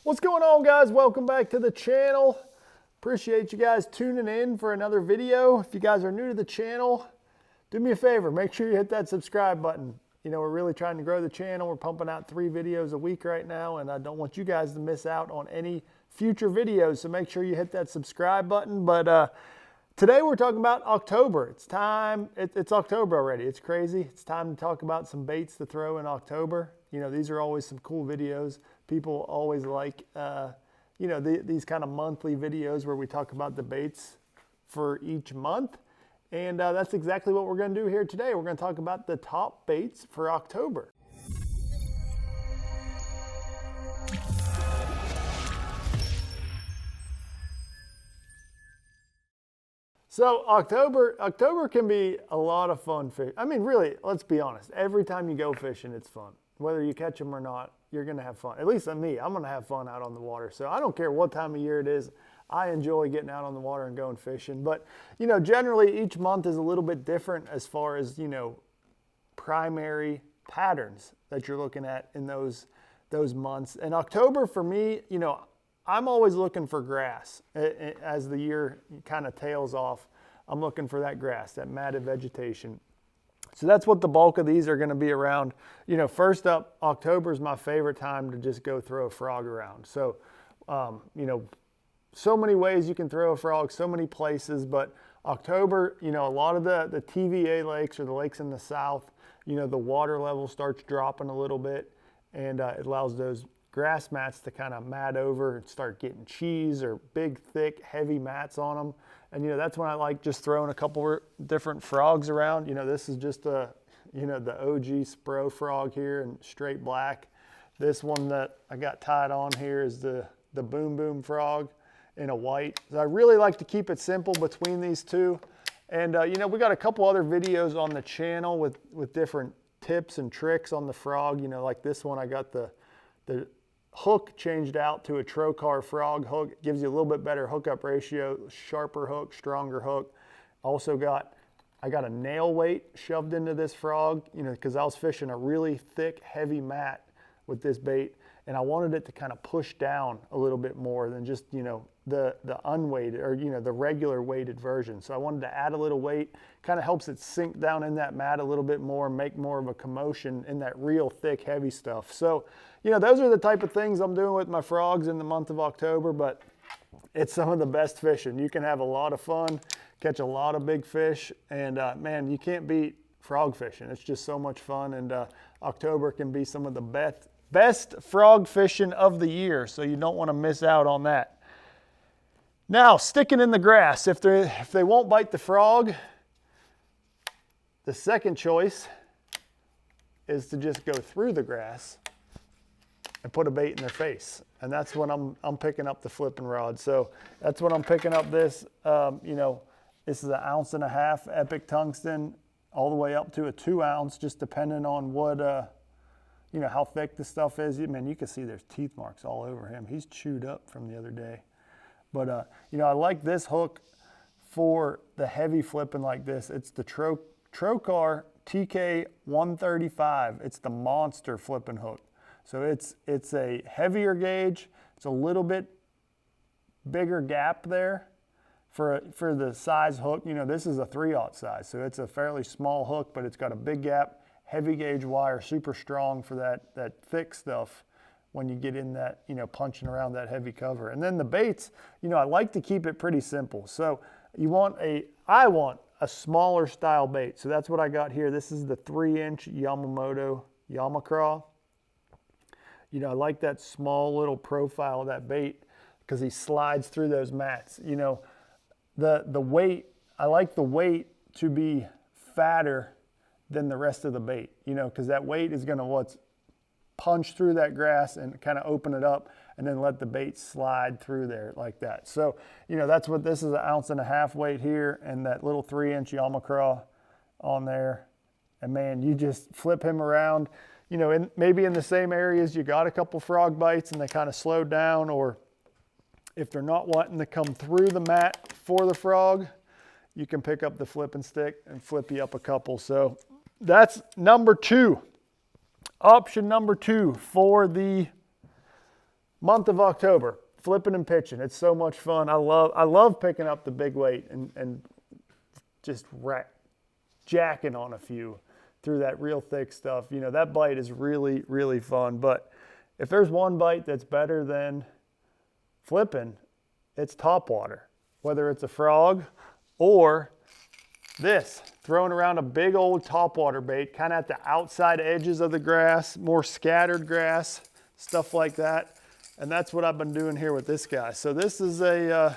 What's going on, guys? Welcome back to the channel. Appreciate you guys tuning in for another video. If you guys are new to the channel, do me a favor, make sure you hit that subscribe button. You know, we're really trying to grow the channel. We're pumping out 3 videos a week right now, and I don't want you guys to miss out on any future videos, so make sure you hit that subscribe button. But today we're talking about October. It's time, it's October already. It's crazy. It's time to talk about some baits to throw in October. You know, these are always some cool videos. People always like, you know, these kind of monthly videos where we talk about the baits for each month. And that's exactly what we're going to do here today. We're going to talk about the top baits for October. So October can be a lot of fun fish. I mean, really, let's be honest. Every time you go fishing, it's fun. Whether you catch them or not, you're going to have fun. At least me, I'm going to have fun out on the water. So I don't care what time of year it is. I enjoy getting out on the water and going fishing. But, you know, generally each month is a little bit different as far as, you know, primary patterns that you're looking at in those months. And October for me, you know, I'm always looking for grass. As the year kind of tails off, I'm looking for that grass, that matted vegetation. So that's what the bulk of these are going to be around. You know, first up, October is my favorite time to just go throw a frog around. So, you know, so many ways you can throw a frog, so many places, but October, you know, a lot of the TVA lakes or the lakes in the south, you know, the water level starts dropping a little bit, and it allows those grass mats to kind of mat over and start getting cheese or big, thick, heavy mats on them. And, you know, that's when I like just throwing a couple different frogs around. You know, this is just you know, the OG Spro frog here in straight black. This one that I got tied on here is the Boom Boom frog in a white. So I really like to keep it simple between these two. And, you know, we got a couple other videos on the channel with different tips and tricks on the frog. You know, like this one, I got the hook changed out to a trocar frog hook. It gives you a little bit better hookup ratio, sharper hook, stronger hook. Also I got a nail weight shoved into this frog, you know, because I was fishing a really thick, heavy mat with this bait, and I wanted it to kind of push down a little bit more than just, you know, the unweighted, or, you know, the regular weighted version. So I wanted to add a little weight, kind of helps it sink down in that mat a little bit more, make more of a commotion in that real thick, heavy stuff. So, you know, those are the type of things I'm doing with my frogs in the month of October, but it's some of the best fishing. You can have a lot of fun, catch a lot of big fish, and man, you can't beat frog fishing. It's just so much fun, and October can be some of the best frog fishing of the year, so you don't want to miss out on that. Now, sticking in the grass, if they won't bite the frog, the second choice is to just go through the grass and put a bait in their face. And that's when I'm picking up the flipping rod. So that's when I'm picking up this, you know, this is 1.5 ounce Epic tungsten, all the way up to a 2 ounce, just depending on what, you know, how thick the stuff is. Man, you can see there's teeth marks all over him. He's chewed up from the other day. But, you know, I like this hook for the heavy flipping like this. It's the Trocar TK 135. It's the monster flipping hook. So it's a heavier gauge. It's a little bit bigger gap there for the size hook. You know, this is a 3/0 size, so it's a fairly small hook, but it's got a big gap, heavy gauge wire, super strong for that thick stuff when you get in that, you know, punching around that heavy cover. And then the baits, you know, I like to keep it pretty simple. So I want a smaller style bait. So that's what I got here. This is the 3-inch Yamamoto Yamacraw. You know, I like that small little profile of that bait because he slides through those mats. You know, the weight, I like the weight to be fatter than the rest of the bait, you know, because that weight is going to punch through that grass and kind of open it up and then let the bait slide through there like that. So, you know, that's what this is, 1.5 ounce weight here, and that little 3-inch Yamacraw on there. And man, you just flip him around, you know, maybe in the same areas you got a couple frog bites and they kind of slowed down, or if they're not wanting to come through the mat for the frog, you can pick up the flipping stick and flip you up a couple. So that's number 2. Option number 2 for the month of October, flipping and pitching. It's so much fun. I love picking up the big weight and just jacking on a few through that real thick stuff. You know, that bite is really, really fun. But if there's one bite that's better than flipping, it's topwater. Whether it's a frog or this, throwing around a big old topwater bait, kind of at the outside edges of the grass, more scattered grass, stuff like that. And that's what I've been doing here with this guy. So this is a,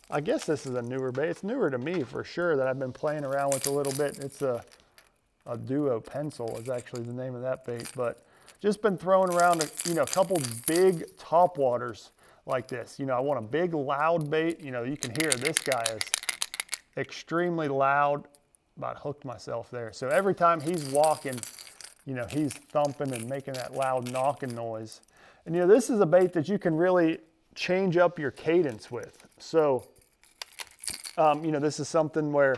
I guess this is a newer bait. It's newer to me for sure, that I've been playing around with a little bit. It's a Duo Pencil is actually the name of that bait. But just been throwing around a couple big topwaters like this. You know, I want a big loud bait. You know, you can hear this guy is extremely loud. About hooked myself there. So every time he's walking, you know, he's thumping and making that loud knocking noise. And you know, this is a bait that you can really change up your cadence with. So, you know, this is something where,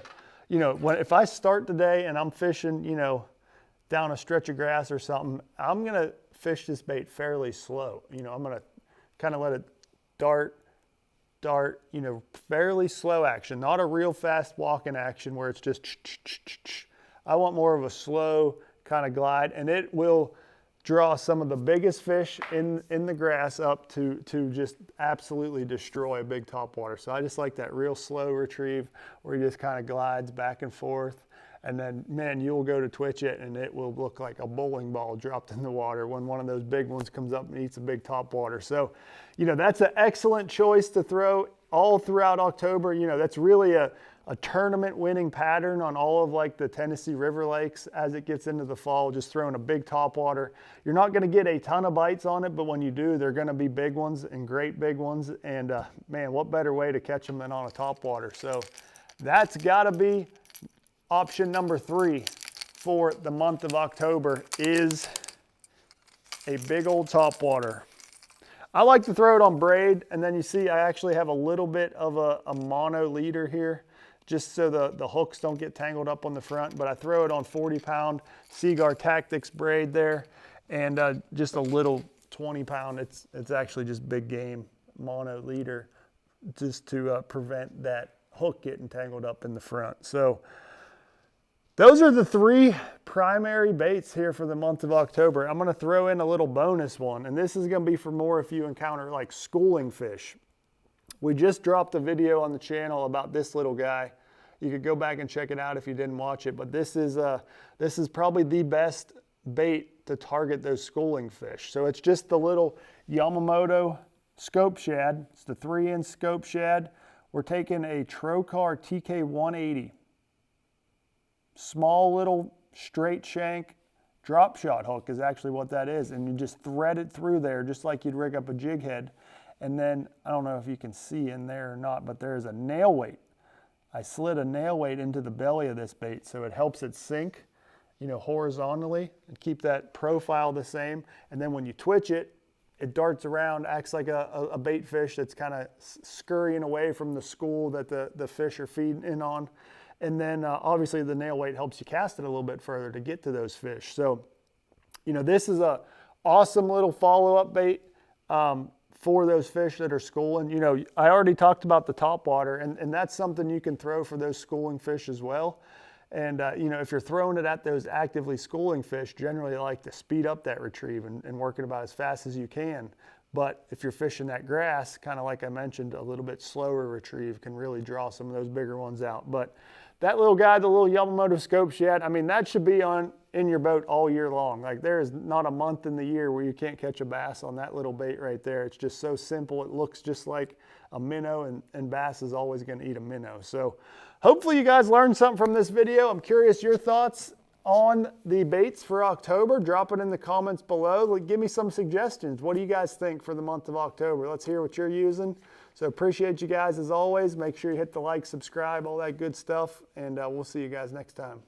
you know, if I start the day and I'm fishing, you know, down a stretch of grass or something, I'm going to fish this bait fairly slow. You know, I'm going to kind of let it dart, you know, fairly slow action, not a real fast walking action where it's just, I want more of a slow kind of glide, and it will draw some of the biggest fish in the grass up to just absolutely destroy a big topwater. So I just like that real slow retrieve where he just kind of glides back and forth. And then, man, you'll go to twitch it and it will look like a bowling ball dropped in the water when one of those big ones comes up and eats a big topwater. So, you know, that's an excellent choice to throw all throughout October. You know, that's really a tournament winning pattern on all of like the Tennessee River Lakes as it gets into the fall, just throwing a big topwater. You're not going to get a ton of bites on it, but when you do, they're going to be big ones and great big ones. And man, what better way to catch them than on a topwater? So that's got to be option number 3 for the month of October, is a big old topwater. I like to throw it on braid, and then you see I actually have a little bit of a mono leader here, just so the hooks don't get tangled up on the front. But I throw it on 40-pound Seaguar Tactics braid there, and just a little 20-pound. It's actually just big game mono leader, just to prevent that hook getting tangled up in the front. So those are the 3 primary baits here for the month of October. I'm going to throw in a little bonus one, and this is going to be for more if you encounter like schooling fish. We just dropped a video on the channel about this little guy. You could go back and check it out if you didn't watch it, but this is probably the best bait to target those schooling fish. So it's just the little Yamamoto scope shad. It's the 3-inch scope shad. We're taking a Trocar TK180. Small little straight shank drop shot hook is actually what that is. And you just thread it through there just like you'd rig up a jig head. And then, I don't know if you can see in there or not, but there's a nail weight. I slid a nail weight into the belly of this bait so it helps it sink, you know, horizontally and keep that profile the same. And then when you twitch it, it darts around, acts like a bait fish that's kind of scurrying away from the school that the fish are feeding in on. And then obviously the nail weight helps you cast it a little bit further to get to those fish. So, you know, this is a awesome little follow-up bait for those fish that are schooling. You know, I already talked about the topwater, and that's something you can throw for those schooling fish as well. And, you know, if you're throwing it at those actively schooling fish, generally I like to speed up that retrieve and work it about as fast as you can. But if you're fishing that grass, kind of like I mentioned, a little bit slower retrieve can really draw some of those bigger ones out. But that little guy, the little Yamamoto scope shad, I mean, that should be in your boat all year long. Like, there is not a month in the year where you can't catch a bass on that little bait right there. It's just so simple. It looks just like a minnow, and bass is always going to eat a minnow. So hopefully you guys learned something from this video. I'm curious your thoughts on the baits for October. Drop it in the comments below. Give me some suggestions. What do you guys think for the month of October? Let's hear what you're using. So appreciate you guys as always. Make sure you hit the like, subscribe, all that good stuff, and we'll see you guys next time.